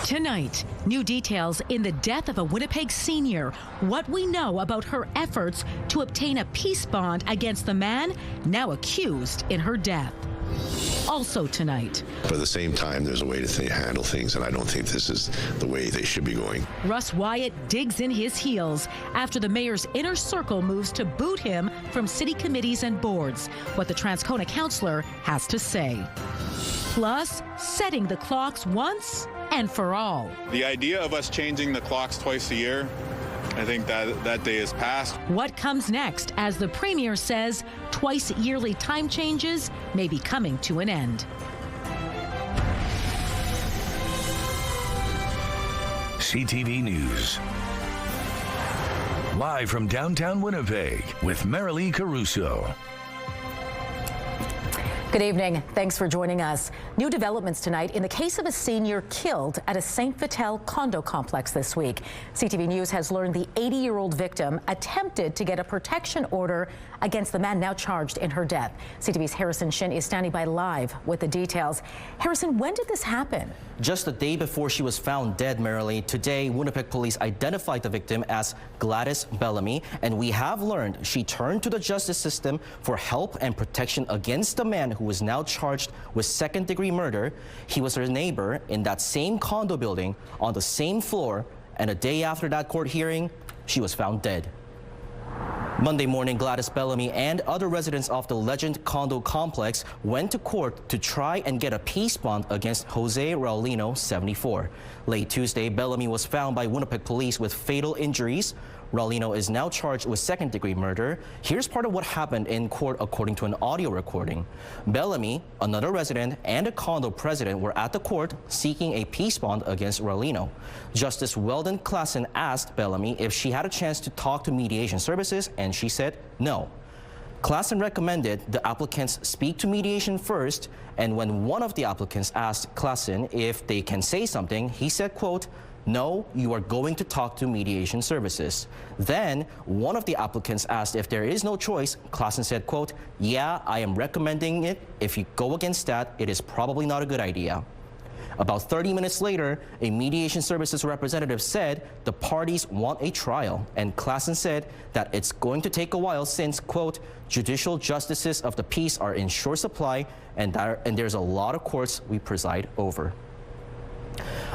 Tonight, new details in the death of a Winnipeg senior, what we know about her efforts to obtain a peace bond against the man now accused in her death. Also tonight. But at the same time, there's a way to handle things, and I don't think this is the way they should be going. Russ Wyatt digs in his heels after the mayor's inner circle moves to boot him from city committees and boards. What the Transcona councillor has to say. Plus, setting the clocks once and for all. The idea of us changing the clocks twice a year, I think that day is past. What comes next as the Premier says twice yearly time changes may be coming to an end. CTV News. Live from downtown Winnipeg with Marilee Caruso. Good evening. Thanks for joining us. New developments tonight in the case of a senior killed at a St. Vital condo complex this week. CTV News has learned the 80-year-old victim attempted to get a protection order against the man now charged in her death. CTV's Harrison Shin is standing by live with the details. Harrison, when did this happen? Just the day before she was found dead, Marilee. Today, Winnipeg police identified the victim as Gladys Bellamy, and we have learned she turned to the justice system for help and protection against the man who is now charged with second-degree murder. He was her neighbor in that same condo building on the same floor, and a day after that court hearing, she was found dead. Monday morning, Gladys Bellamy and other residents of the Legend condo complex went to court to try and get a peace bond against Jose Raulino, 74. Late Tuesday, Bellamy was found by Winnipeg police with fatal injuries. Raulino is now charged with second-degree murder. Here's part of what happened in court according to an audio recording. Bellamy, another resident, and a condo president were at the court seeking a peace bond against Raulino. Justice Weldon Klassen asked Bellamy if she had a chance to talk to mediation services, and she said no. Klassen recommended the applicants speak to mediation first, and when one of the applicants asked Klassen if they can say something, he said, quote, "No, you are going to talk to mediation services." Then one of the applicants asked if there is no choice. Klassen said, quote, "Yeah, I am recommending it. If you go against that, it is probably not a good idea." About 30 minutes later, a mediation services representative said the parties want a trial, and Klassen said that it's going to take a while since, quote, "Judicial justices of the peace are in short supply, and there's a lot of courts we preside over."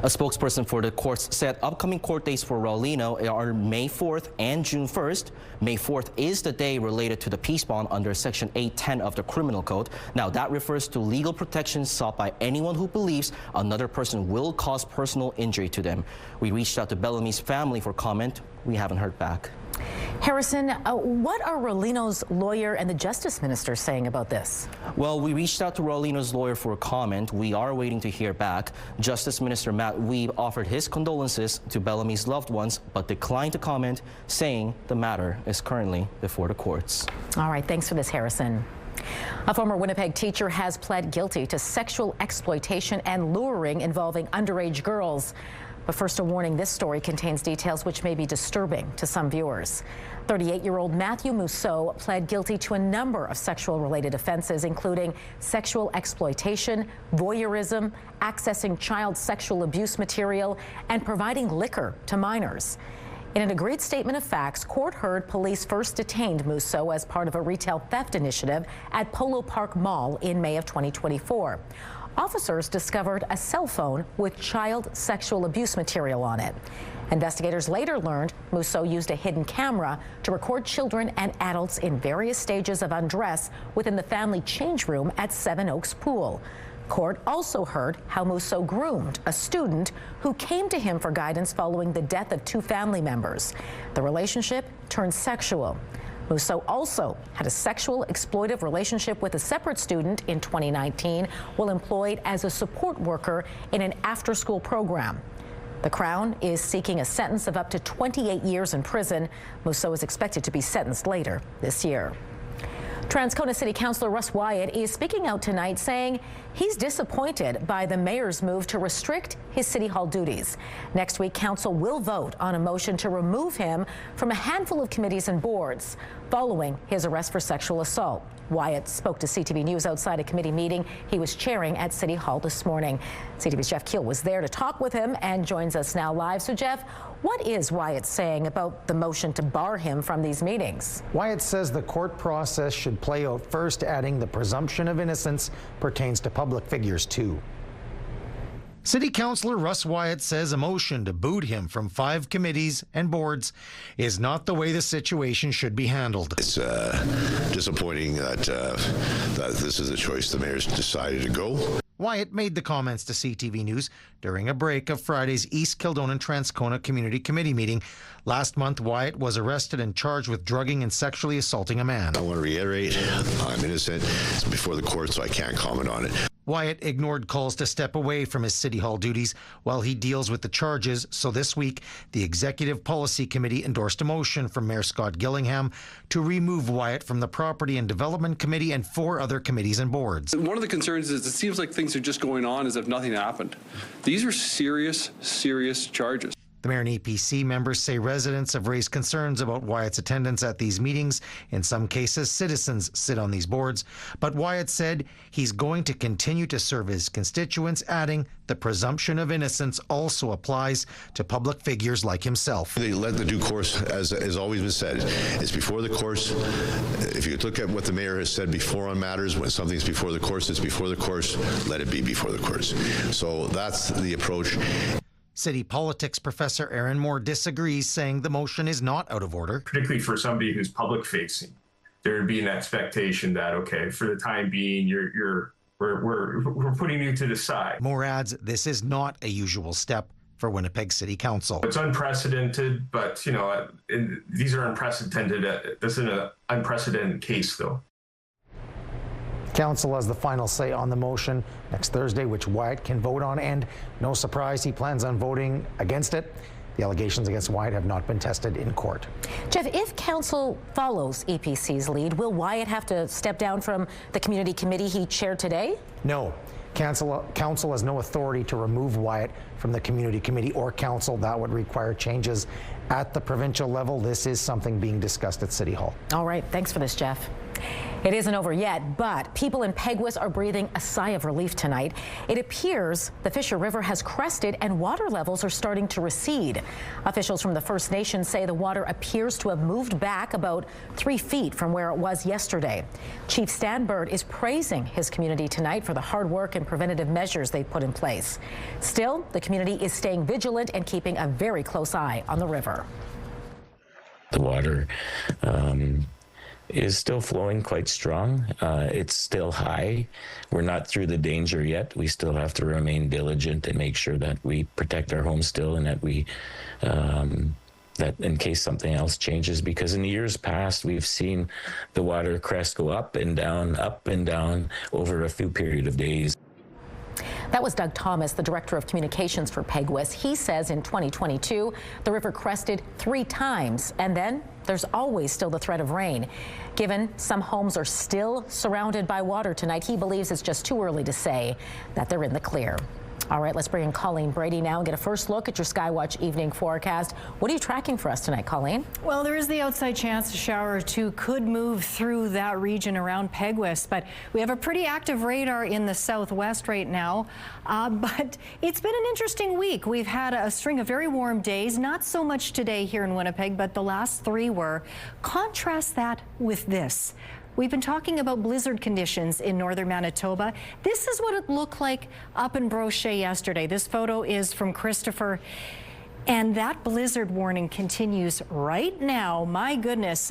A spokesperson for the courts said upcoming court dates for Raulino are May 4th and June 1st. May 4th is the day related to the peace bond under Section 810 of the Criminal Code. Now, that refers to legal protection sought by anyone who believes another person will cause personal injury to them. We reached out to Bellamy's family for comment. We haven't heard back. Harrison, what are Raulino's lawyer and the Justice Minister saying about this? Well, we reached out to Raulino's lawyer for a comment. We are waiting to hear back. Justice Minister Matt Wiebe offered his condolences to Bellamy's loved ones, but declined to comment, saying the matter is currently before the courts. All right, thanks for this, Harrison. A former Winnipeg teacher has pled guilty to sexual exploitation and luring involving underage girls. But first, a warning, this story contains details which may be disturbing to some viewers. 38-year-old Matthew Mousseau pled guilty to a number of sexual-related offenses, including sexual exploitation, voyeurism, accessing child sexual abuse material, and providing liquor to minors. In an agreed statement of facts, court heard police first detained Mousseau as part of a retail theft initiative at Polo Park Mall in May of 2024. Officers discovered a cell phone with child sexual abuse material on it. Investigators later learned Mousseau used a hidden camera to record children and adults in various stages of undress within the family change room at Seven Oaks Pool. Court also heard how Mousseau groomed a student who came to him for guidance following the death of two family members. The relationship turned sexual. Mousseau also had a sexual exploitive relationship with a separate student in 2019 while employed as a support worker in an after-school program. The Crown is seeking a sentence of up to 28 years in prison. Mousseau is expected to be sentenced later this year. Transcona City Councilor Russ Wyatt is speaking out tonight, saying he's disappointed by the mayor's move to restrict his City Hall duties. Next week, council will vote on a motion to remove him from a handful of committees and boards. following his arrest for sexual assault. Wyatt spoke to CTV News outside a committee meeting he was chairing at City Hall this morning. CTV's Jeff Keel was there to talk with him and joins us now live. So, Jeff, what is Wyatt saying about the motion to bar him from these meetings? Wyatt says the court process should play out first, adding the presumption of innocence pertains to public figures too. City Councilor Russ Wyatt says a motion to boot him from 5 committees and boards is not the way the situation should be handled. It's disappointing that this is the choice the mayor's decided to go. Wyatt made the comments to CTV News during a break of Friday's East Kildonan Transcona Community Committee meeting. Last month, Wyatt was arrested and charged with drugging and sexually assaulting a man. I want to reiterate, I'm innocent. It's before the court, so I can't comment on it. Wyatt ignored calls to step away from his City Hall duties while he deals with the charges. So this week, the Executive Policy Committee endorsed a motion from Mayor Scott Gillingham to remove Wyatt from the Property and Development Committee and 4 other committees and boards. One of the concerns is it seems like things are just going on as if nothing happened. These are serious, serious charges. The mayor and EPC members say residents have raised concerns about Wyatt's attendance at these meetings. In some cases, citizens sit on these boards. But Wyatt said he's going to continue to serve his constituents, adding the presumption of innocence also applies to public figures like himself. They let the due course, as has always been said, it's before the course. If you look at what the mayor has said before on matters, when something's before the course, it's before the course, let it be before the course. So that's the approach. City politics professor Aaron Moore disagrees, saying the motion is not out of order. Particularly for somebody who's public facing, there would be an expectation that, okay, for the time being, we're putting you to the side. Moore adds this is not a usual step for Winnipeg City Council. It's unprecedented, but these are unprecedented. This is an unprecedented case, though. Council has the final say on the motion next Thursday, which Wyatt can vote on, and no surprise, he plans on voting against it. The allegations against Wyatt have not been tested in court. Jeff, if Council follows EPC's lead, will Wyatt have to step down from the community committee he chaired today? No. Council has no authority to remove Wyatt from the community committee or council. That would require changes at the provincial level. This is something being discussed at City Hall. All right. Thanks for this, Jeff. It isn't over yet, but people in Peguis are breathing a sigh of relief tonight. It appears the Fisher River has crested and water levels are starting to recede. Officials from the First Nations say the water appears to have moved back about 3 feet from where it was yesterday. Chief Stanbird is praising his community tonight for the hard work and preventative measures they've put in place. Still, the community is staying vigilant and keeping a very close eye on the river. The water is still flowing quite strong. It's still high. We're not through the danger yet. We still have to remain diligent and make sure that we protect our homes still, and that we that in case something else changes, because in the years past we've seen the water crest go up and down over a few period of days. That was Doug Thomas, the Director of Communications for Peguis. He says in 2022, the river crested 3 times, and then there's always still the threat of rain. Given some homes are still surrounded by water tonight, he believes it's just too early to say that they're in the clear. All right, let's bring in Colleen Brady now and get a first look at your Skywatch evening forecast. What are you tracking for us tonight, Colleen? Well, there is the outside chance a shower or two could move through that region around Peguis, but we have a pretty active radar in the southwest right now. But it's been an interesting week. We've had a string of very warm days, not so much today here in Winnipeg, but the last 3 were. Contrast that with this. We've been talking about blizzard conditions in northern Manitoba. This is what it looked like up in Brochet yesterday. This photo is from Christopher, and that blizzard warning continues right now. My goodness,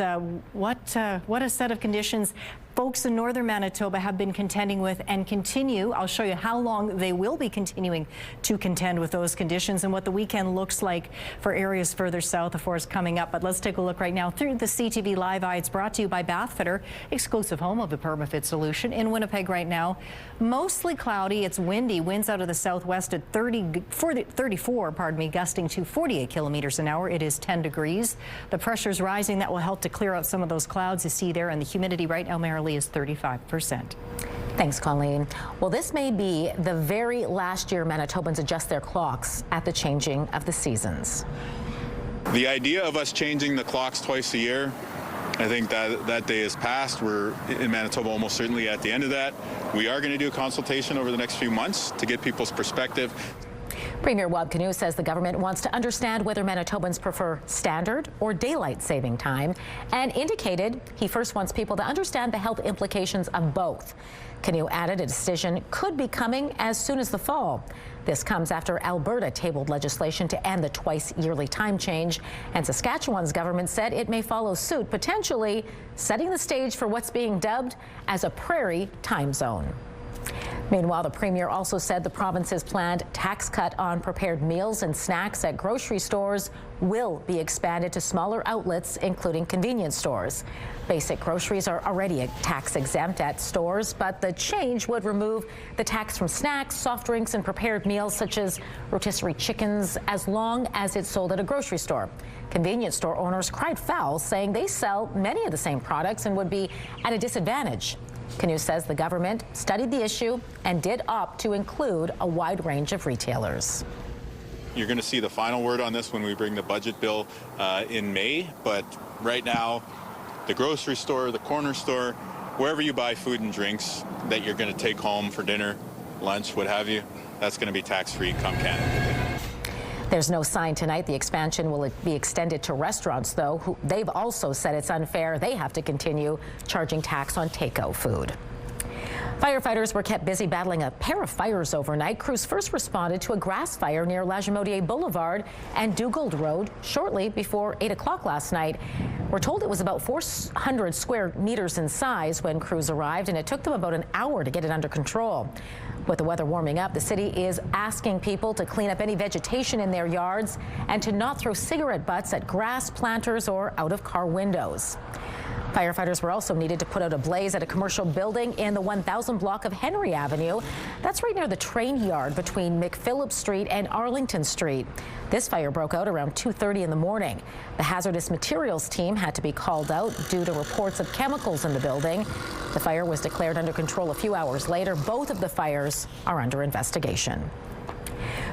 what a set of conditions folks in northern Manitoba have been contending with and continue. I'll show you how long they will be continuing to contend with those conditions and what the weekend looks like for areas further south of what's coming up. But let's take a look right now through the CTV Live Eye. It's brought to you by Bathfitter, exclusive home of the PermaFit solution. In Winnipeg right now, mostly cloudy. It's windy. Winds out of the southwest at 34, gusting to 48 kilometers an hour. It is 10 degrees. The pressure's rising. That will help to clear out some of those clouds you see there. And the humidity right now, Marilyn, is 35%. Thanks, Colleen. Well, this may be the very last year Manitobans adjust their clocks at the changing of the seasons. The idea of us changing the clocks twice a year, I think that day is past. We're in Manitoba almost certainly at the end of that. We are going to do a consultation over the next few months to get people's perspective. Premier Wabkanu says the government wants to understand whether Manitobans prefer standard or daylight saving time, and indicated he first wants people to understand the health implications of both. Canoe added a decision could be coming as soon as the fall. This comes after Alberta tabled legislation to end the twice-yearly time change, and Saskatchewan's government said it may follow suit, potentially setting the stage for what's being dubbed as a prairie time zone. Meanwhile, the Premier also said the province's planned tax cut on prepared meals and snacks at grocery stores will be expanded to smaller outlets, including convenience stores. Basic groceries are already tax exempt at stores, but the change would remove the tax from snacks, soft drinks, and prepared meals such as rotisserie chickens, as long as it's sold at a grocery store. Convenience store owners cried foul, saying they sell many of the same products and would be at a disadvantage. Canoe says the government studied the issue and did opt to include a wide range of retailers. You're going to see the final word on this when we bring the budget bill in May, but right now, the grocery store, the corner store, wherever you buy food and drinks that you're going to take home for dinner, lunch, what have you, that's going to be tax-free come Canada Day. There's no sign tonight the expansion will be extended to restaurants, though. They've also said it's unfair. They have to continue charging tax on takeout food. Firefighters were kept busy battling a pair of fires overnight. Crews first responded to a grass fire near Lagimodiere Boulevard and Dugald Road shortly before 8 o'clock last night. We're told it was about 400 square meters in size when crews arrived, and it took them about an hour to get it under control. With the weather warming up, the city is asking people to clean up any vegetation in their yards and to not throw cigarette butts at grass planters or out of car windows. Firefighters were also needed to put out a blaze at a commercial building in the 1000 block of Henry Avenue. That's right near the train yard between McPhillips Street and Arlington Street. This fire broke out around 2:30 in the morning. The hazardous materials team had to be called out due to reports of chemicals in the building. The fire was declared under control a few hours later. Both of the fires are under investigation.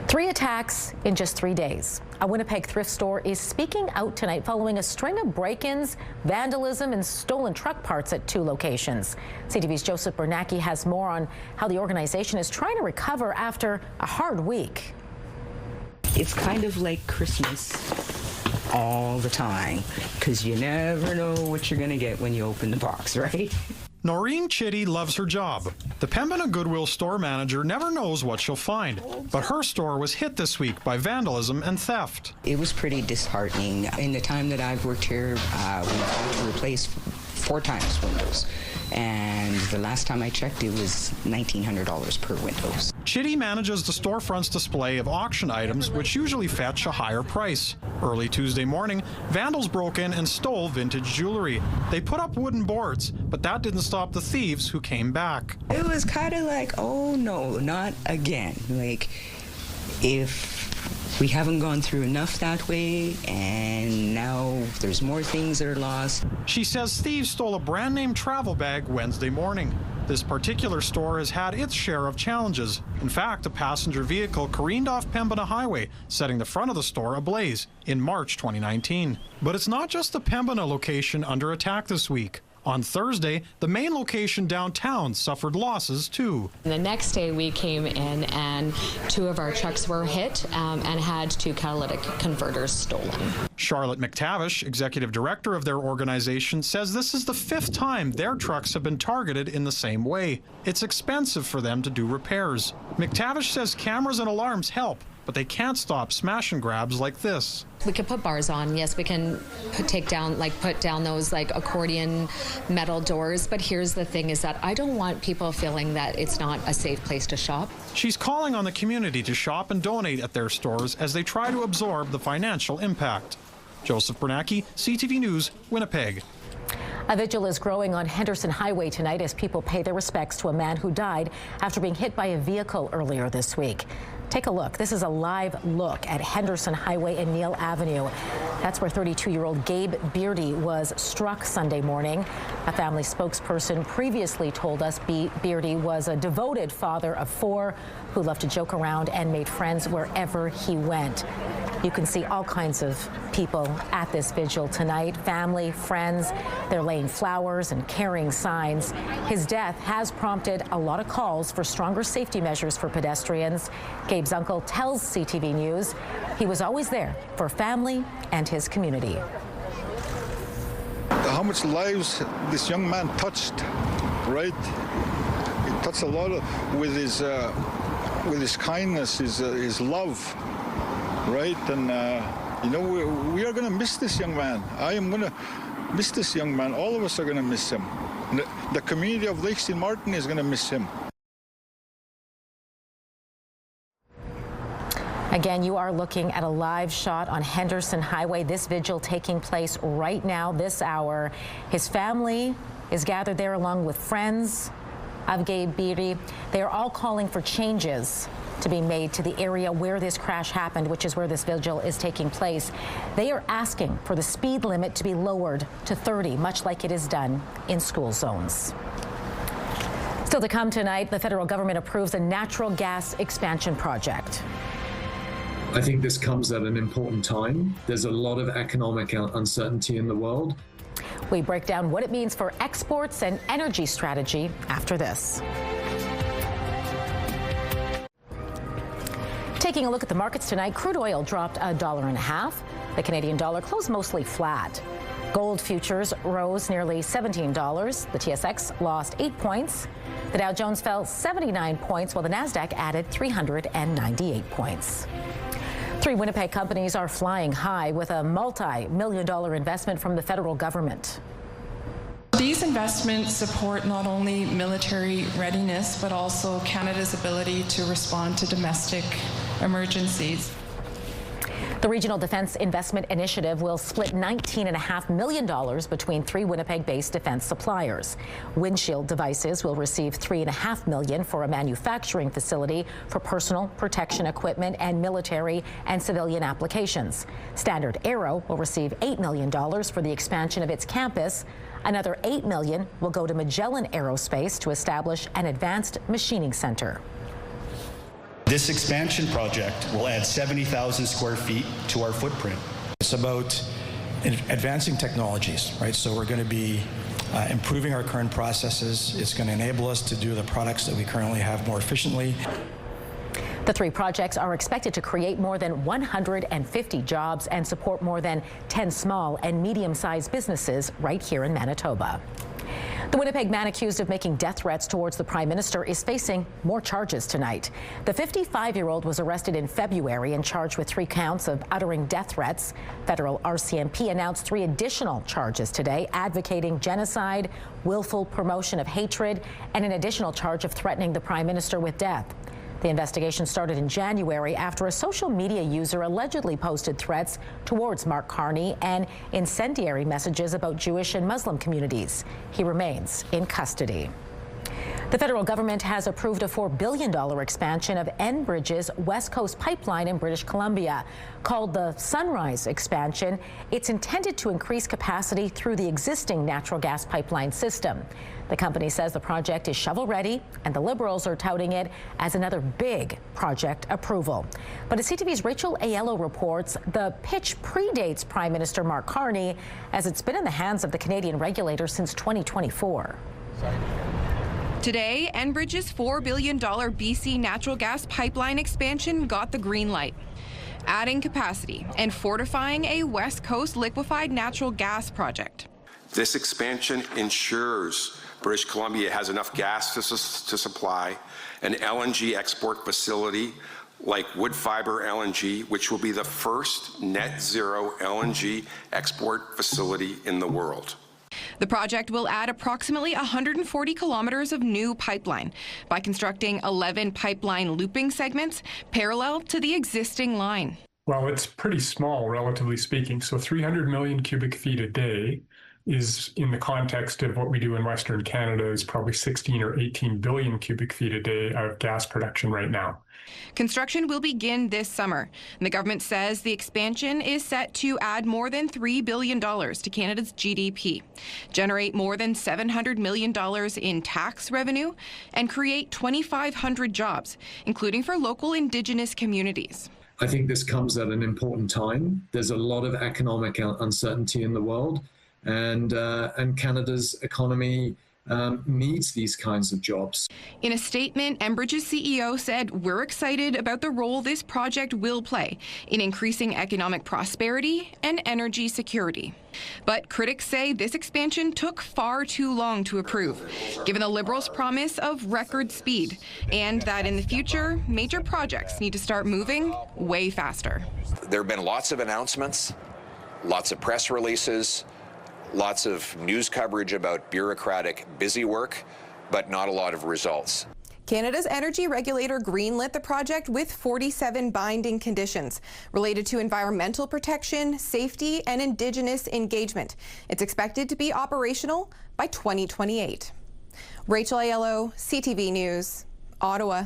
3 attacks in just 3 days. A Winnipeg thrift store is speaking out tonight following a string of break-ins, vandalism, and stolen truck parts at 2 locations. CTV's Joseph Bernacki has more on how the organization is trying to recover after a hard week. It's kind of like Christmas all the time, because you never know what you're going to get when you open the box, right? Noreen Chitty loves her job. The Pembina Goodwill store manager never knows what she'll find, but her store was hit this week by vandalism and theft. It was pretty disheartening. In the time that I've worked here, we've had to replace 4 times windows, and the last time I checked, it was $1,900 per windows. Chitty manages the storefront's display of auction items, which usually fetch a higher price. Early Tuesday morning, vandals broke in and stole vintage jewelry. They put up wooden boards, but that didn't stop the thieves who came back. It was kind of like, oh no, not again. Like, if we haven't gone through enough that way, and now there's more things that are lost. She says thieves stole a brand name travel bag Wednesday morning. This particular store has had its share of challenges. In fact, a passenger vehicle careened off Pembina Highway, setting the front of the store ablaze in March 2019. But it's not just the Pembina location under attack this week. On Thursday, the main location downtown suffered losses too. The next day we came in and 2 of our trucks were hit and had 2 catalytic converters stolen. Charlotte McTavish, executive director of their organization, says this is the 5th time their trucks have been targeted in the same way. It's expensive for them to do repairs. McTavish says cameras and alarms help, but they can't stop smash and grabs like this. We could put bars on, yes, we can put down those like accordion metal doors, but here's the thing is that I don't want people feeling that it's not a safe place to shop. She's calling on the community to shop and donate at their stores as they try to absorb the financial impact. Joseph Bernacki, CTV News, Winnipeg. A vigil is growing on Henderson Highway tonight as people pay their respects to a man who died after being hit by a vehicle earlier this week. Take a look. This is a live look at Henderson Highway and Neil Avenue. That's where 32-year-old Gabe Beardy was struck Sunday morning. A family spokesperson previously told us Beardy was a devoted father of 4 who loved to joke around and made friends wherever he went. You can see all kinds of people at this vigil tonight, family, friends. They're laying flowers and carrying signs. His death has prompted a lot of calls for stronger safety measures for pedestrians. Gabe's uncle tells CTV News he was always there for family and his community. How much lives this young man touched, right? He touched a lot with his kindness, his love, right? And you know, we are going to miss this young man. I am going to miss this young man. All of us are going to miss him. The community of Lake St. Martin is going to miss him. Again, you are looking at a live shot on Henderson Highway. This vigil taking place right now, this hour. His family is gathered there along with friends of Gabe Beatty. They are all calling for changes to be made to the area where this crash happened, which is where this vigil is taking place. They are asking for the speed limit to be lowered to 30, much like it is done in school zones. Still to come tonight, the federal government approves a natural gas expansion project. I think this comes at an important time. There's a lot of economic uncertainty in the world. We break down what it means for exports and energy strategy after this. Taking a look at the markets tonight, crude oil dropped $1.50. The Canadian dollar closed mostly flat. Gold futures rose nearly $17. The TSX lost 8 points. The Dow Jones fell 79 points, while the Nasdaq added 398 points. 3 Winnipeg companies are flying high with a multi-million-dollar investment from the federal government. These investments support not only military readiness, but also Canada's ability to respond to domestic emergencies. The Regional Defense Investment Initiative will split $19.5 million between 3 Winnipeg-based defense suppliers. Windshield Devices will receive $3.5 million for a manufacturing facility for personal protection equipment and military and civilian applications. Standard Aero will receive $8 million for the expansion of its campus. Another $8 million will go to Magellan Aerospace to establish an advanced machining center. This expansion project will add 70,000 square feet to our footprint. It's about advancing technologies, right? So we're going to be improving our current processes. It's going to enable us to do the products that we currently have more efficiently. The 3 projects are expected to create more than 150 jobs and support more than 10 small and medium-sized businesses right here in Manitoba. The Winnipeg man accused of making death threats towards the Prime Minister is facing more charges tonight. The 55-year-old was arrested in February and charged with 3 counts of uttering death threats. Federal RCMP announced 3 additional charges today, advocating genocide, willful promotion of hatred, and an additional charge of threatening the Prime Minister with death. The investigation started in January after a social media user allegedly posted threats towards Mark Carney and incendiary messages about Jewish and Muslim communities. He remains in custody. The federal government has approved a $4 billion expansion of Enbridge's West Coast pipeline in British Columbia. Called the Sunrise expansion, it's intended to increase capacity through the existing natural gas pipeline system. The company says the project is shovel-ready, and the Liberals are touting it as another big project approval. But as CTV's Rachel Aiello reports, the pitch predates Prime Minister Mark Carney, as it's been in the hands of the Canadian regulator since 2024. Today, Enbridge's $4 billion BC natural gas pipeline expansion got the green light, adding capacity and fortifying a West Coast liquefied natural gas project. This expansion ensures British Columbia has enough gas to supply an LNG export facility like Woodfibre LNG, which will be the first net zero LNG export facility in the world. The project will add approximately 140 kilometers of new pipeline by constructing 11 pipeline looping segments parallel to the existing line. Well, it's pretty small, relatively speaking. So 300 million cubic feet a day is, in the context of what we do in Western Canada, is probably 16 or 18 billion cubic feet a day of gas production right now. Construction will begin this summer. And the government says the expansion is set to add more than $3 billion to Canada's GDP, generate more than $700 million in tax revenue, and create 2,500 jobs, including for local Indigenous communities. I think this comes at an important time. There's a lot of economic uncertainty in the world, and Canada's economy needs these kinds of jobs. In a statement, Enbridge's CEO said, "We're excited about the role this project will play in increasing economic prosperity and energy security." But critics say this expansion took far too long to approve, given the Liberals' promise of record speed, and that in the future, major projects need to start moving way faster. There have been lots of announcements, lots of press releases, lots of news coverage about bureaucratic busy work, but not a lot of results. Canada's energy regulator greenlit the project with 47 binding conditions related to environmental protection, safety, and Indigenous engagement. It's expected to be operational by 2028. Rachel Aiello, CTV News, Ottawa.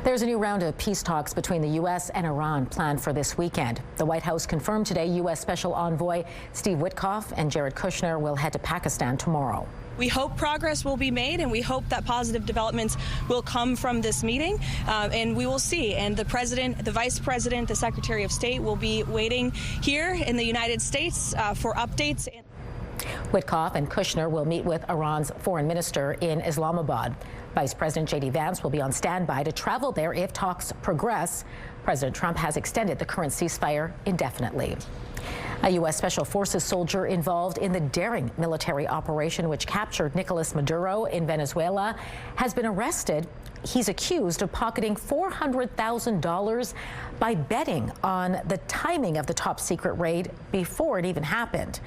There's a new round of peace talks between the U.S. and Iran planned for this weekend. The White House confirmed today U.S. Special Envoy Steve Witkoff and Jared Kushner will head to Pakistan tomorrow. We hope progress will be made, and we hope that positive developments will come from this meeting, and we will see. And the President, the Vice President, the Secretary of State will be waiting here in the United States for updates. Witkoff and Kushner will meet with Iran's foreign minister in Islamabad. Vice President J.D. Vance will be on standby to travel there if talks progress. President Trump has extended the current ceasefire indefinitely. A U.S. Special Forces soldier involved in the daring military operation which captured Nicolas Maduro in Venezuela has been arrested. He's accused of pocketing $400,000 by betting on the timing of the top-secret raid before it even happened.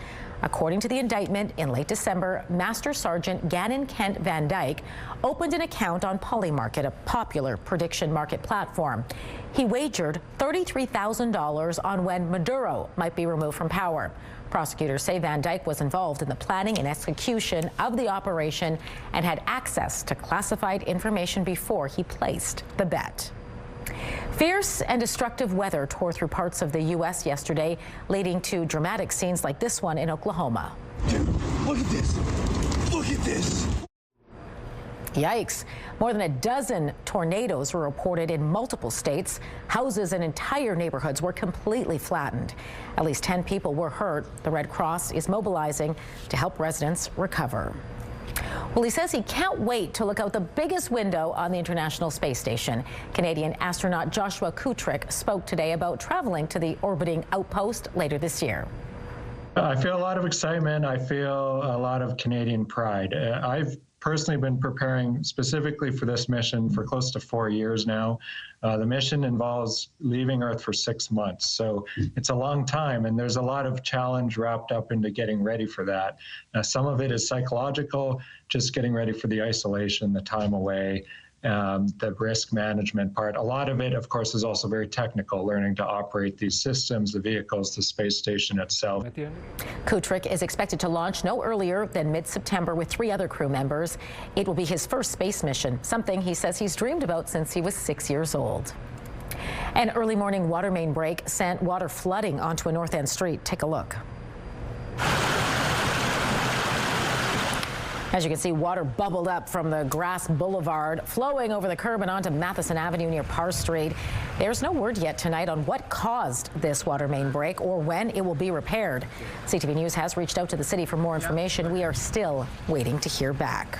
According to the indictment, in late December, Master Sergeant Gannon Kent Van Dyke opened an account on Polymarket, a popular prediction market platform. He wagered $33,000 on when Maduro might be removed from power. Prosecutors say Van Dyke was involved in the planning and execution of the operation and had access to classified information before he placed the bet. Fierce and destructive weather tore through parts of the U.S. yesterday, leading to dramatic scenes like this one in Oklahoma. Dude, look at this. Look at this. Yikes. More than a dozen tornadoes were reported in multiple states. Houses and entire neighborhoods were completely flattened. At least 10 people were hurt. The Red Cross is mobilizing to help residents recover. Well, he says he can't wait to look out the biggest window on the International Space Station. Canadian astronaut Joshua Kutrick spoke today about traveling to the orbiting outpost later this year. I feel a lot of excitement. I feel a lot of Canadian pride. I've personally been preparing specifically for this mission for close to 4 years now. The mission involves leaving Earth for 6 months, so it's a long time, and there's a lot of challenge wrapped up into getting ready for that. Some of it is psychological, just getting ready for the isolation, the time away, the risk management part. A lot of it, of course, is also very technical, learning to operate these systems, the vehicles, the space station itself. Kutrick is expected to launch no earlier than mid-September with 3 other crew members. It will be his first space mission, something he says he's dreamed about since he was 6 years old. An early morning water main break sent water flooding onto a North End street. Take a look. As you can see, water bubbled up from the Grass Boulevard, flowing over the curb and onto Matheson Avenue near Parr Street. There's no word yet tonight on what caused this water main break or when it will be repaired. CTV News has reached out to the city for more information. We are still waiting to hear back.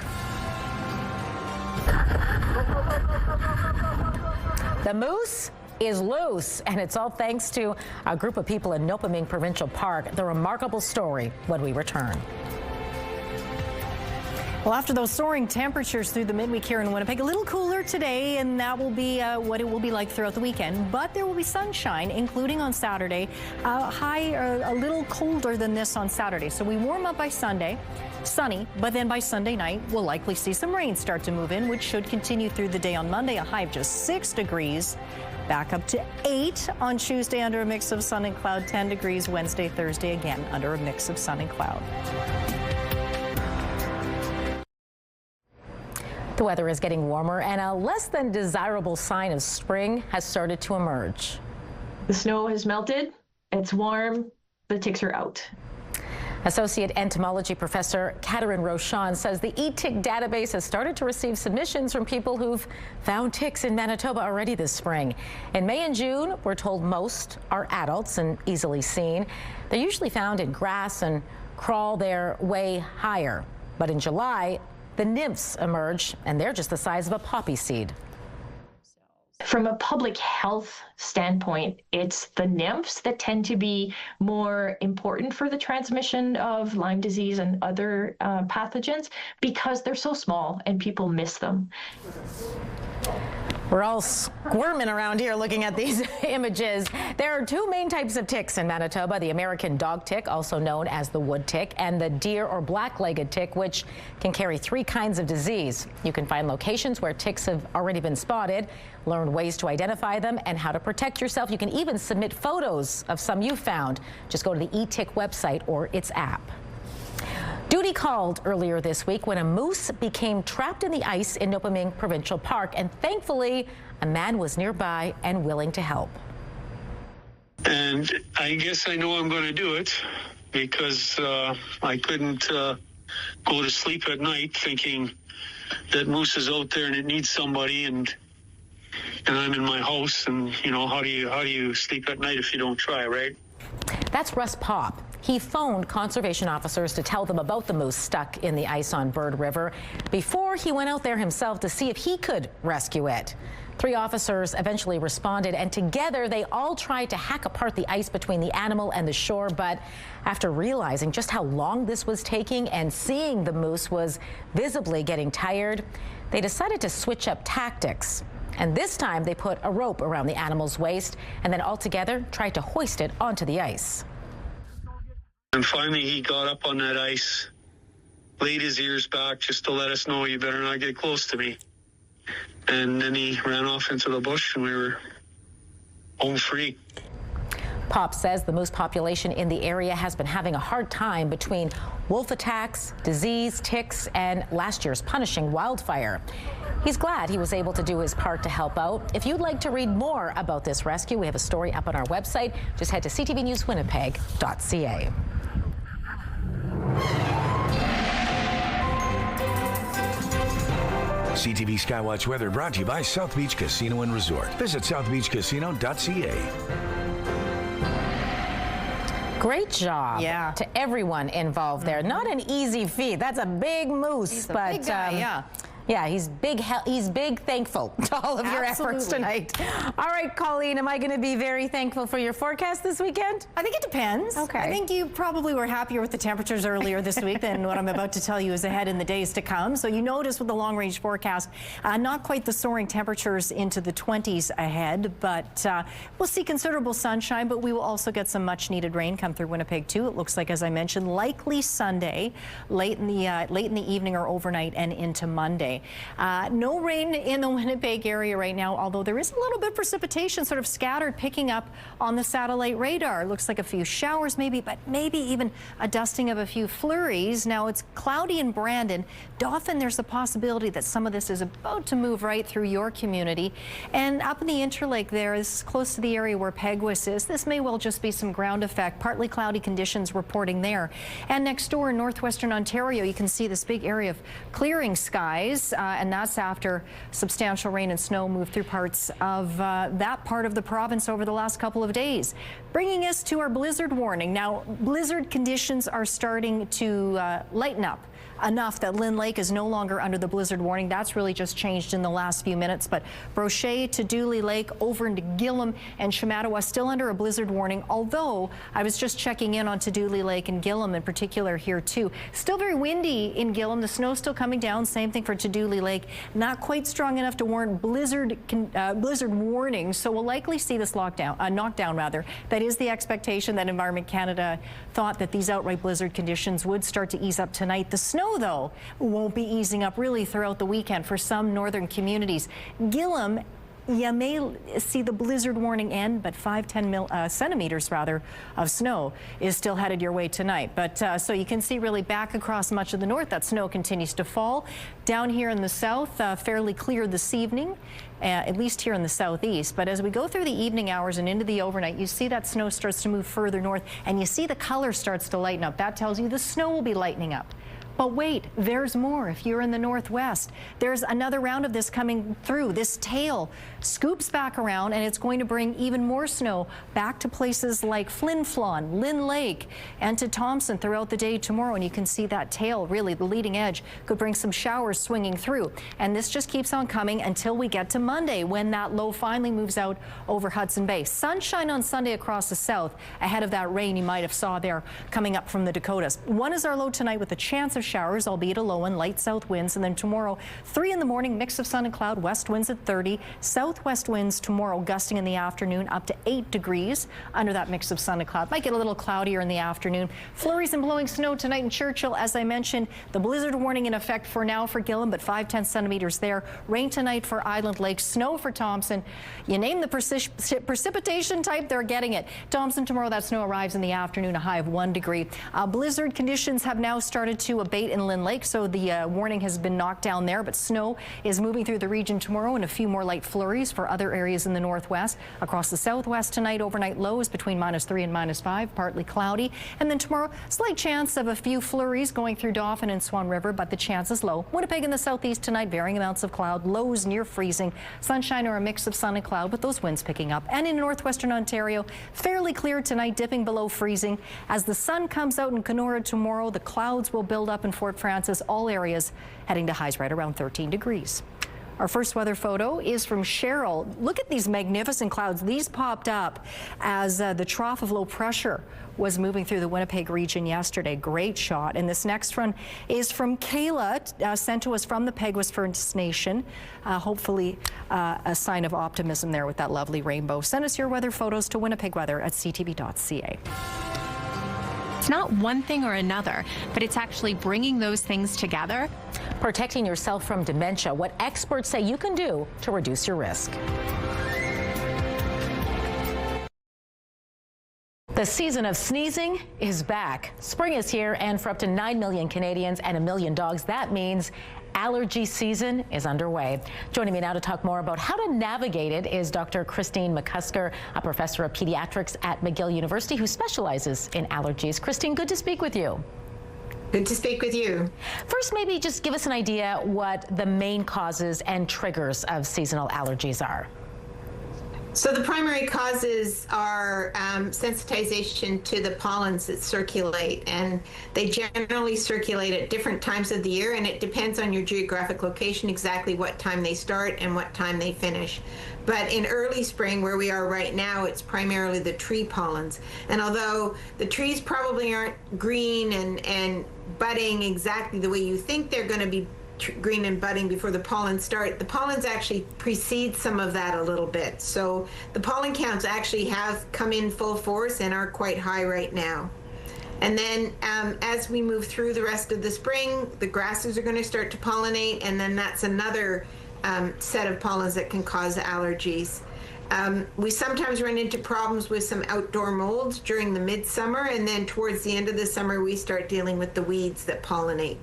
The moose is loose, and it's all thanks to a group of people in Nopaming Provincial Park. The remarkable story when we return. Well, after those soaring temperatures through the midweek here in Winnipeg, a little cooler today, and that will be what it will be like throughout the weekend. But there will be sunshine, including on Saturday. High a little colder than this on Saturday. So we warm up by Sunday, sunny, but then by Sunday night, we'll likely see some rain start to move in, which should continue through the day on Monday. A high of just 6 degrees. Back up to 8 on Tuesday under a mix of sun and cloud. 10 degrees Wednesday, Thursday, again under a mix of sun and cloud. The weather is getting warmer, and a less than desirable sign of spring has started to emerge. The snow has melted, it's warm, the ticks are out. Associate entomology professor Catherine Rochon says the e-tick database has started to receive submissions from people who've found ticks in Manitoba already this spring. In May and June, we're told most are adults and easily seen. They're usually found in grass and crawl their way higher. But in July, the nymphs emerge, and they're just the size of a poppy seed. From a public health standpoint, it's the nymphs that tend to be more important for the transmission of Lyme disease and other pathogens because they're so small and people miss them. We're all squirming around here looking at these images. There are two main types of ticks in Manitoba, the American dog tick, also known as the wood tick, and the deer or black-legged tick, which can carry 3 kinds of disease. You can find locations where ticks have already been spotted, learn ways to identify them, and how to protect yourself. You can even submit photos of some you found. Just go to the e-tick website or its app. Duty called earlier this week when a moose became trapped in the ice in Nopaming Provincial Park, and thankfully, a man was nearby and willing to help. And I guess I know I'm going to do it because I couldn't go to sleep at night thinking that moose is out there and it needs somebody, and I'm in my house, and you know, how do you sleep at night if you don't try, right? That's Russ Popp. He phoned conservation officers to tell them about the moose stuck in the ice on Bird River before he went out there himself to see if he could rescue it. 3 officers eventually responded, and together they all tried to hack apart the ice between the animal and the shore. But after realizing just how long this was taking and seeing the moose was visibly getting tired, they decided to switch up tactics. And this time they put a rope around the animal's waist and then altogether tried to hoist it onto the ice. And finally he got up on that ice, laid his ears back just to let us know, you better not get close to me. And then he ran off into the bush and we were home free. Pop says the moose population in the area has been having a hard time between wolf attacks, disease, ticks, and last year's punishing wildfire. He's glad he was able to do his part to help out. If you'd like to read more about this rescue, we have a story up on our website. Just head to ctvnewswinnipeg.ca. CTV Skywatch weather brought to you by South Beach Casino and Resort. Visit southbeachcasino.ca. Great job to everyone involved there. Not an easy feat. That's a big moose, He's a but big guy, yeah, he's big thankful to all of your efforts tonight. All right, Colleen, am I going to be very thankful for your forecast this weekend? I think it depends. Okay. I think you probably were happier with the temperatures earlier this week than what I'm about to tell you is ahead in the days to come. So you notice with the long-range forecast, not quite the soaring temperatures into the 20s ahead, but we'll see considerable sunshine, but we will also get some much-needed rain come through Winnipeg too. It looks like, as I mentioned, likely Sunday, late in the evening or overnight and into Monday. No rain in the Winnipeg area right now, although there is a little bit of precipitation sort of scattered, picking up on the satellite radar. Looks like a few showers maybe, but maybe even a dusting of a few flurries. Now it's cloudy in Brandon. Dauphin, there's a possibility that some of this is about to move right through your community. And up in the Interlake there, is close to the area where Peguis is. This may well just be some ground effect. Partly cloudy conditions reporting there. And next door in northwestern Ontario, you can see this big area of clearing skies. And that's after substantial rain and snow moved through parts of that part of the province over the last couple of days. Bringing us to our blizzard warning. Now, blizzard conditions are starting to lighten up enough that Lynn Lake is no longer under the blizzard warning. That's really just changed in the last few minutes. But Brochet to Dooley Lake, over into Gillam and Shamattawa still under a blizzard warning, although I was just checking in on Dooley Lake and Gillam in particular here too. Still very windy in Gillam. The snow's still coming down. Same thing for Dooley Lake. Not quite strong enough to warrant blizzard warning. So we'll likely see this knockdown rather. That is the expectation. That Environment Canada thought that these outright blizzard conditions would start to ease up tonight. The snow, though, won't be easing up really throughout the weekend for some northern communities. Gillam you may see the blizzard warning end, but 5-10 centimeters rather of snow is still headed your way tonight. But so you can see really back across much of the north that snow continues to fall. Down here in the south, fairly clear this evening. At least here in the southeast. But as we go through the evening hours and into the overnight, you see that snow starts to move further north, and you see the color starts to lighten up. That tells you the snow will be lightening up. But wait, there's more. If you're in the northwest, there's another round of this coming through. This tail scoops back around, and it's going to bring even more snow back to places like Flin Flon, Lynn Lake, and to Thompson throughout the day tomorrow. And you can see that tail, really, the leading edge, could bring some showers swinging through. And this just keeps on coming until we get to Monday, when that low finally moves out over Hudson Bay. Sunshine on Sunday across the south, ahead of that rain you might have saw there coming up from the Dakotas. 1 is our low tonight with a chance of showers, albeit a low, and light south winds. And then tomorrow, 3 in the morning, mix of sun and cloud, west winds at 30. Southwest winds tomorrow gusting in the afternoon up to 8 degrees under that mix of sun and cloud. Might get a little cloudier in the afternoon. Flurries and blowing snow tonight in Churchill. As I mentioned, the blizzard warning in effect for now for Gillam, but 5-10 centimeters there. Rain tonight for Island Lake, snow for Thompson. You name the precipitation type, they're getting it. Thompson tomorrow, that snow arrives in the afternoon, a high of 1 degree. Blizzard conditions have now started to abate in Lynn Lake, so the warning has been knocked down there, but snow is moving through the region tomorrow, and a few more light flurries for other areas in the northwest. Across the southwest tonight, overnight lows between -3 and -5, partly cloudy. And then tomorrow, slight chance of a few flurries going through Dauphin and Swan River, but the chance is low. Winnipeg in the southeast tonight, varying amounts of cloud, lows near freezing, sunshine or a mix of sun and cloud with those winds picking up. And in northwestern Ontario, fairly clear tonight, dipping below freezing. As the sun comes out in Kenora tomorrow, the clouds will build up in Fort Francis, all areas heading to highs right around 13 degrees. Our first weather photo is from Cheryl. Look at these magnificent clouds. These popped up as the trough of low pressure was moving through the Winnipeg region yesterday. Great shot. And this next one is from Kayla, sent to us from the Peguis First Nation. Hopefully a sign of optimism there with that lovely rainbow. Send us your weather photos to winnipegweather@ctv.ca. It's not one thing or another, but it's actually bringing those things together. Protecting yourself from dementia, what experts say you can do to reduce your risk. The season of sneezing is back. Spring is here, and for up to 9 million Canadians and 1 million dogs, that means allergy season is underway. Joining me now to talk more about how to navigate it is Dr. Christine McCusker, a professor of pediatrics at McGill University who specializes in allergies. Christine, good to speak with you. Good to speak with you. First, maybe just give us an idea what the main causes and triggers of seasonal allergies are. So the primary causes are sensitization to the pollens that circulate, and they generally circulate at different times of the year, and it depends on your geographic location exactly what time they start and what time they finish. But in early spring, where we are right now, it's primarily the tree pollens. And although the trees probably aren't green and budding exactly the way you think they're going to be green and budding before the pollens start, the pollens actually precede some of that a little bit. So the pollen counts actually have come in full force and are quite high right now. And then as we move through the rest of the spring, the grasses are going to start to pollinate, and then that's another set of pollens that can cause allergies. We sometimes run into problems with some outdoor molds during the midsummer, and then towards the end of the summer we start dealing with the weeds that pollinate.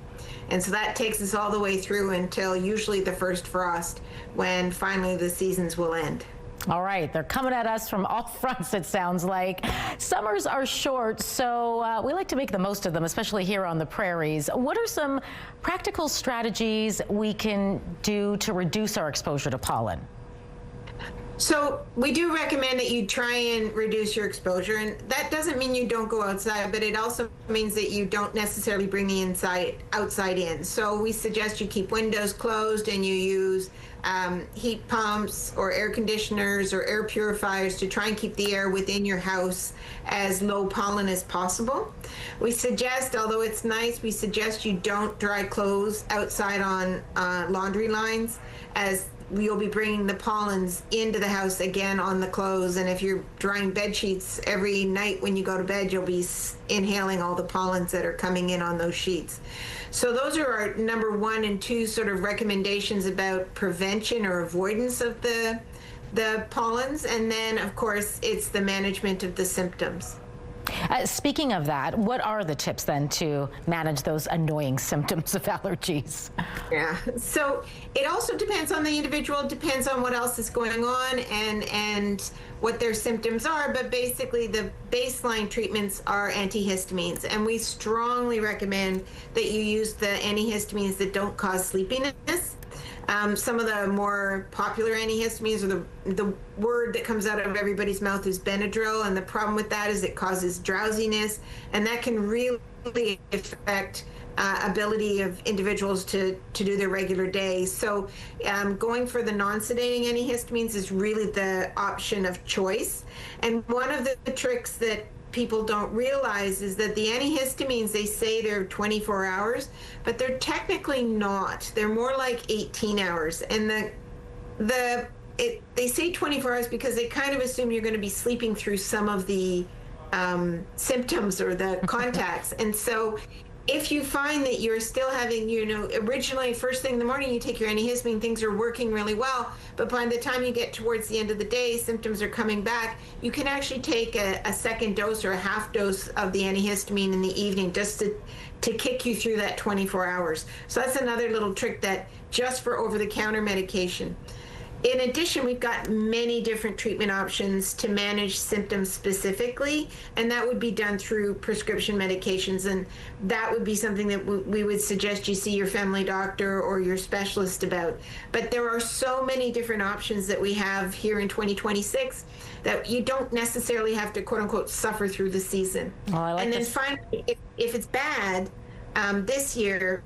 And so that takes us all the way through until usually the first frost, when finally the seasons will end. All right, they're coming at us from all fronts, it sounds like. Summers are short, so we like to make the most of them, especially here on the prairies. What are some practical strategies we can do to reduce our exposure to pollen? So we do recommend that you try and reduce your exposure, and that doesn't mean you don't go outside, but it also means that you don't necessarily bring the outside in. So we suggest you keep windows closed and you use heat pumps or air conditioners or air purifiers to try and keep the air within your house as low pollen as possible. We suggest, although it's nice, we suggest you don't dry clothes outside on laundry lines, as you'll be bringing the pollens into the house again on the clothes, and if you're drying bed sheets every night when you go to bed, you'll be inhaling all the pollens that are coming in on those sheets. So those are our number 1 and 2 sort of recommendations about prevention or avoidance of the the pollens, and then of course it's the management of the symptoms. Speaking of that, what are the tips then to manage those annoying symptoms of allergies? Yeah, so it also depends on the individual, it depends on what else is going on and what their symptoms are, but basically the baseline treatments are antihistamines, and we strongly recommend that you use the antihistamines that don't cause sleepiness. Some of the more popular antihistamines, or the word that comes out of everybody's mouth, is Benadryl, and the problem with that is it causes drowsiness, and that can really affect ability of individuals to do their regular day. So going for the non-sedating antihistamines is really the option of choice. And one of the tricks that people don't realize is that the antihistamines, they say they're 24 hours, but they're technically not. They're more like 18 hours. And they say 24 hours because they kind of assume you're going to be sleeping through some of the symptoms or the contacts. And so if you find that you're still having, originally first thing in the morning you take your antihistamine, things are working really well, but by the time you get towards the end of the day, symptoms are coming back, you can actually take a second dose or a half dose of the antihistamine in the evening just to kick you through that 24 hours. So that's another little trick, that just for over-the-counter medication. In addition, we've got many different treatment options to manage symptoms specifically, and that would be done through prescription medications, and that would be something that we would suggest you see your family doctor or your specialist about. But there are so many different options that we have here in 2026 that you don't necessarily have to, quote unquote, suffer through the season. Oh, I like and then this. finally, if it's bad this year,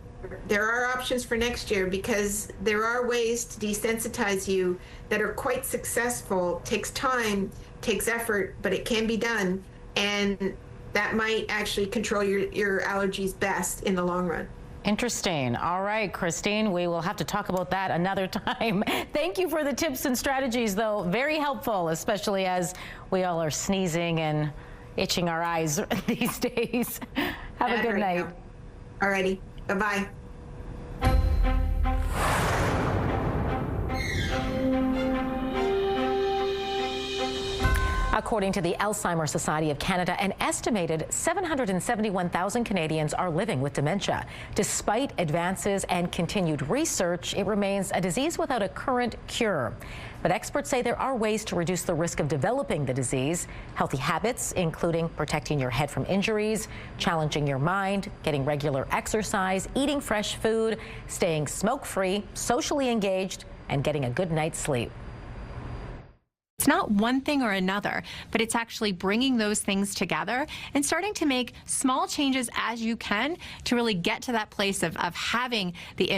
there are options for next year, because there are ways to desensitize you that are quite successful. Takes time, takes effort, but it can be done, and that might actually control your allergies best in the long run. Interesting. All right, Christine, we will have to talk about that another time. Thank you for the tips and strategies, though. Very helpful, especially as we all are sneezing and itching our eyes these days. Have a good night. All righty. Bye-bye. According to the Alzheimer's Society of Canada, an estimated 771,000 Canadians are living with dementia. Despite advances and continued research, it remains a disease without a current cure. But experts say there are ways to reduce the risk of developing the disease. Healthy habits, including protecting your head from injuries, challenging your mind, getting regular exercise, eating fresh food, staying smoke-free, socially engaged, and getting a good night's sleep. It's not one thing or another, but it's actually bringing those things together and starting to make small changes as you can to really get to that place of having the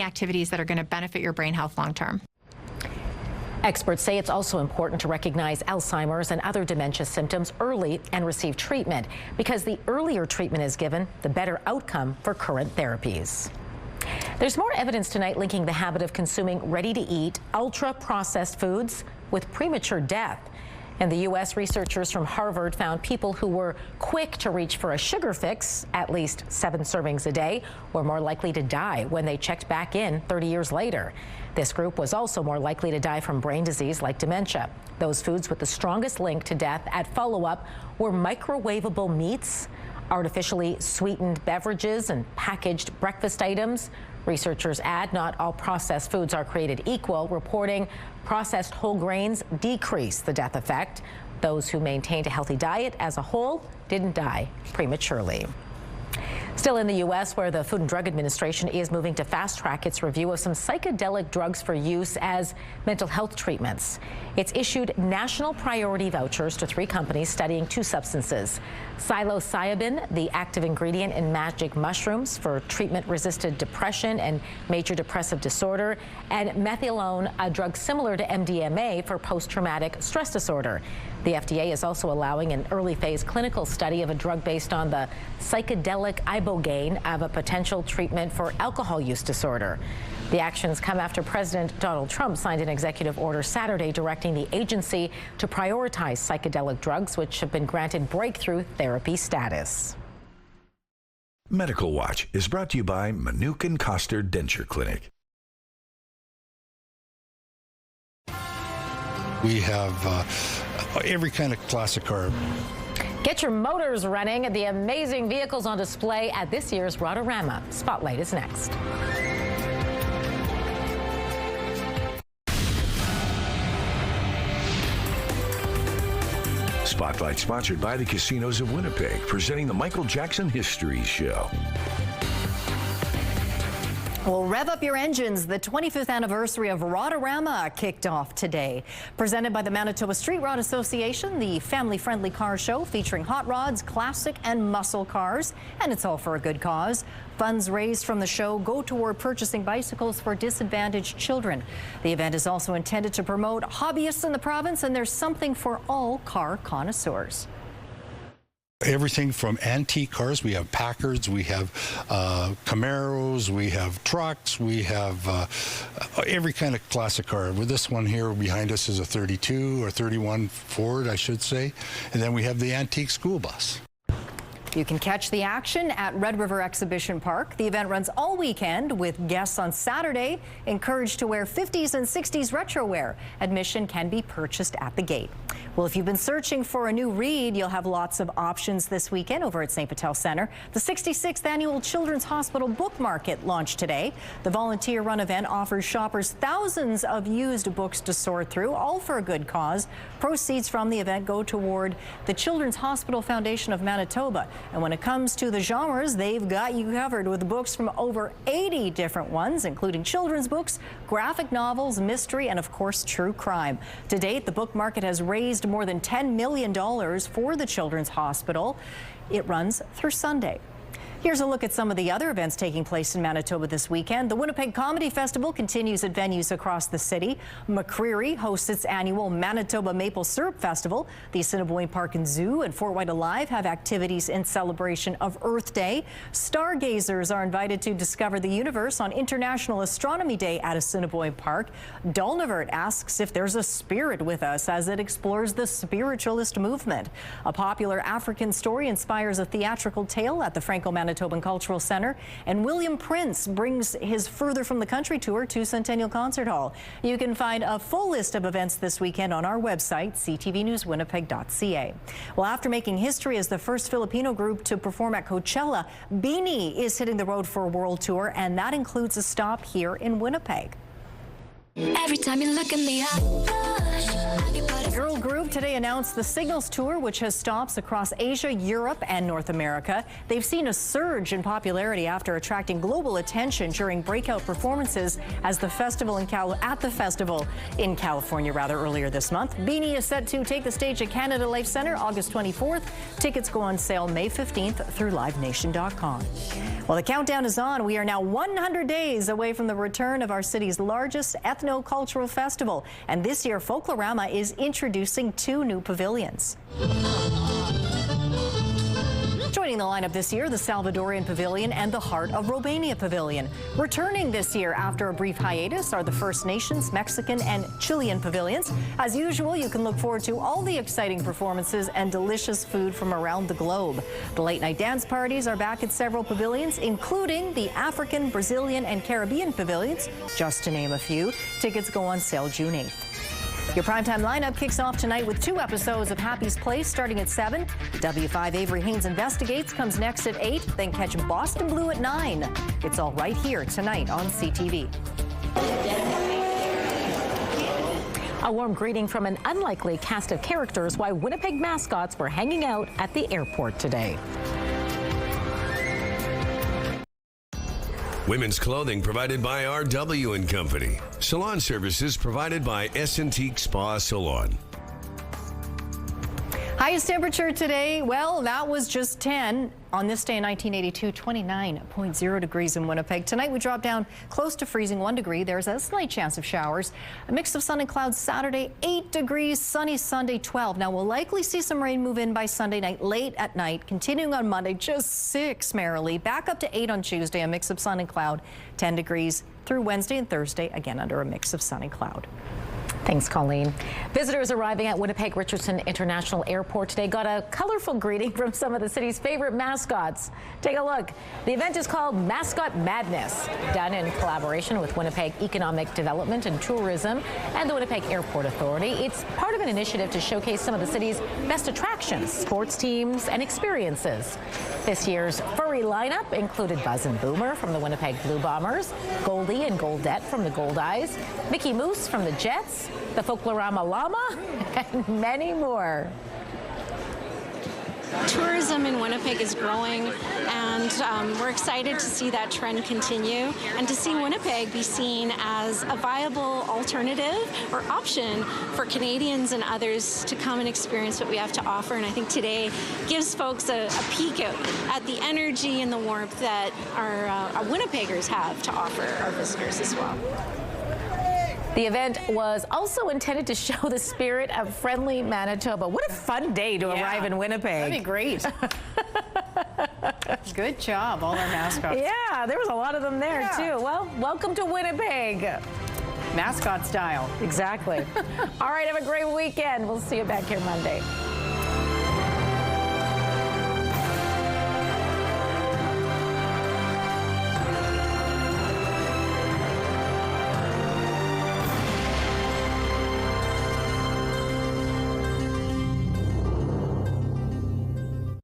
activities that are going to benefit your brain health long term. Experts say it's also important to recognize Alzheimer's and other dementia symptoms early and receive treatment, because the earlier treatment is given, the better outcome for current therapies. There's more evidence tonight linking the habit of consuming ready-to-eat, ultra-processed foods with premature death. In the U.S., researchers from Harvard found people who were quick to reach for a sugar fix, at least 7 servings a day, were more likely to die when they checked back in 30 years later. This group was also more likely to die from brain disease like dementia. Those foods with the strongest link to death at follow-up were microwavable meats, artificially sweetened beverages, and packaged breakfast items. Researchers add not all processed foods are created equal, reporting processed whole grains decrease the death effect. Those who maintained a healthy diet as a whole didn't die prematurely. Still in the U.S., where the Food and Drug Administration is moving to fast-track its review of some psychedelic drugs for use as mental health treatments. It's issued national priority vouchers to 3 companies studying 2 substances: psilocybin, the active ingredient in magic mushrooms for treatment-resistant depression and major depressive disorder, and methylone, a drug similar to MDMA for post-traumatic stress disorder. The FDA is also allowing an early-phase clinical study of a drug based on the psychedelic ibogaine of a potential treatment for alcohol use disorder. The actions come after President Donald Trump signed an executive order Saturday directing the agency to prioritize psychedelic drugs which have been granted breakthrough therapy status. Medical Watch is brought to you by Manuke and Koster Denture Clinic. We have every kind of classic car. Get your motors running. The amazing vehicles on display at this year's Rotorama. Spotlight is next. Spotlight sponsored by the Casinos of Winnipeg, presenting the Michael Jackson History Show. Well, rev up your engines. The 25th anniversary of Rotorama kicked off today. Presented by the Manitoba Street Rod Association, the family-friendly car show featuring hot rods, classic and muscle cars, and it's all for a good cause. Funds raised from the show go toward purchasing bicycles for disadvantaged children. The event is also intended to promote hobbyists in the province, and there's something for all car connoisseurs. Everything from antique cars, we have Packards, we have Camaros, we have trucks, we have every kind of classic car. With this one here behind us is a 32 or 31 Ford, I should say. And then we have the antique school bus. You can catch the action at Red River Exhibition Park. The event runs all weekend with guests on Saturday encouraged to wear 50s and 60s retro wear. Admission can be purchased at the gate. Well, if you've been searching for a new read, you'll have lots of options this weekend over at St. Patel Centre. The 66th Annual Children's Hospital Book Market launched today. The volunteer-run event offers shoppers thousands of used books to sort through, all for a good cause. Proceeds from the event go toward the Children's Hospital Foundation of Manitoba. And when it comes to the genres, they've got you covered with books from over 80 different ones, including children's books, graphic novels, mystery, and of course, true crime. To date, the book market has raised more than $10 million for the Children's Hospital. It runs through Sunday. Here's a look at some of the other events taking place in Manitoba this weekend. The Winnipeg Comedy Festival continues at venues across the city. McCreary hosts its annual Manitoba Maple Syrup Festival. The Assiniboine Park and Zoo and Fort White Alive have activities in celebration of Earth Day. Stargazers are invited to discover the universe on International Astronomy Day at Assiniboine Park. Dolnavert asks if there's a spirit with us as it explores the spiritualist movement. A popular African story inspires a theatrical tale at the Franco-Manitoban Cultural Center, and William Prince brings his Further from the Country tour to Centennial Concert Hall. You can find a full list of events this weekend on our website, ctvnewswinnipeg.ca. Well, after making history as the first Filipino group to perform at Coachella, Beanie is hitting the road for a world tour, and that includes a stop here in Winnipeg. Every time you look at me, The girl group today announced the Signals Tour, which has stops across Asia, Europe, and North America. They've seen a surge in popularity after attracting global attention during breakout performances as the festival in California earlier this month. Beanie is set to take the stage at Canada Life Centre August 24th. Tickets go on sale May 15th through livenation.com. Well, the countdown is on. We are now 100 days away from the return of our city's largest ethno-cultural festival. And this year, Folklorama is introducing 2 new pavilions. Joining the lineup this year, the Salvadorian Pavilion and the Heart of Romania Pavilion. Returning this year after a brief hiatus are the First Nations, Mexican, and Chilean pavilions. As usual, you can look forward to all the exciting performances and delicious food from around the globe. The late-night dance parties are back at several pavilions, including the African, Brazilian, and Caribbean pavilions, just to name a few. Tickets go on sale June 8th. Your primetime lineup kicks off tonight with 2 episodes of Happy's Place starting at 7. W5 Avery Haynes Investigates comes next at 8. Then catch Boston Blue at 9. It's all right here tonight on CTV. A warm greeting from an unlikely cast of characters why Winnipeg mascots were hanging out at the airport today. Women's clothing provided by RW & Company. Salon services provided by S&Teak Spa Salon. Highest temperature today, well, that was just 10. On this day in 1982, 29.0 degrees in Winnipeg. Tonight we drop down close to freezing 1 degree. There's a slight chance of showers. A mix of sun and clouds Saturday, 8 degrees. Sunny Sunday, 12. Now we'll likely see some rain move in by Sunday night, late at night. Continuing on Monday, just 6 merrily. Back up to 8 on Tuesday, a mix of sun and cloud, 10 degrees through Wednesday and Thursday, again under a mix of sun and cloud. Thanks, Colleen. Visitors arriving at Winnipeg Richardson International Airport today got a colorful greeting from some of the city's favorite mascots. Take a look. The event is called Mascot Madness, done in collaboration with Winnipeg Economic Development and Tourism and the Winnipeg Airport Authority. It's part of an initiative to showcase some of the city's best attractions, sports teams, and experiences. This year's furry lineup included Buzz and Boomer from the Winnipeg Blue Bombers, Goldie and Goldette from the Gold Eyes, Mickey Moose from the Jets, the Folklorama Llama, and many more. Tourism in Winnipeg is growing, and we're excited to see that trend continue and to see Winnipeg be seen as a viable alternative or option for Canadians and others to come and experience what we have to offer. And I think today gives folks a peek at the energy and the warmth that our Winnipeggers have to offer our visitors as well. The event was also intended to show the spirit of friendly Manitoba. What a fun day to arrive in Winnipeg. That'd be great. Good job, all our mascots. Yeah, there was a lot of them there too. Well, welcome to Winnipeg. Mascot style. Exactly. All right, have a great weekend. We'll see you back here Monday.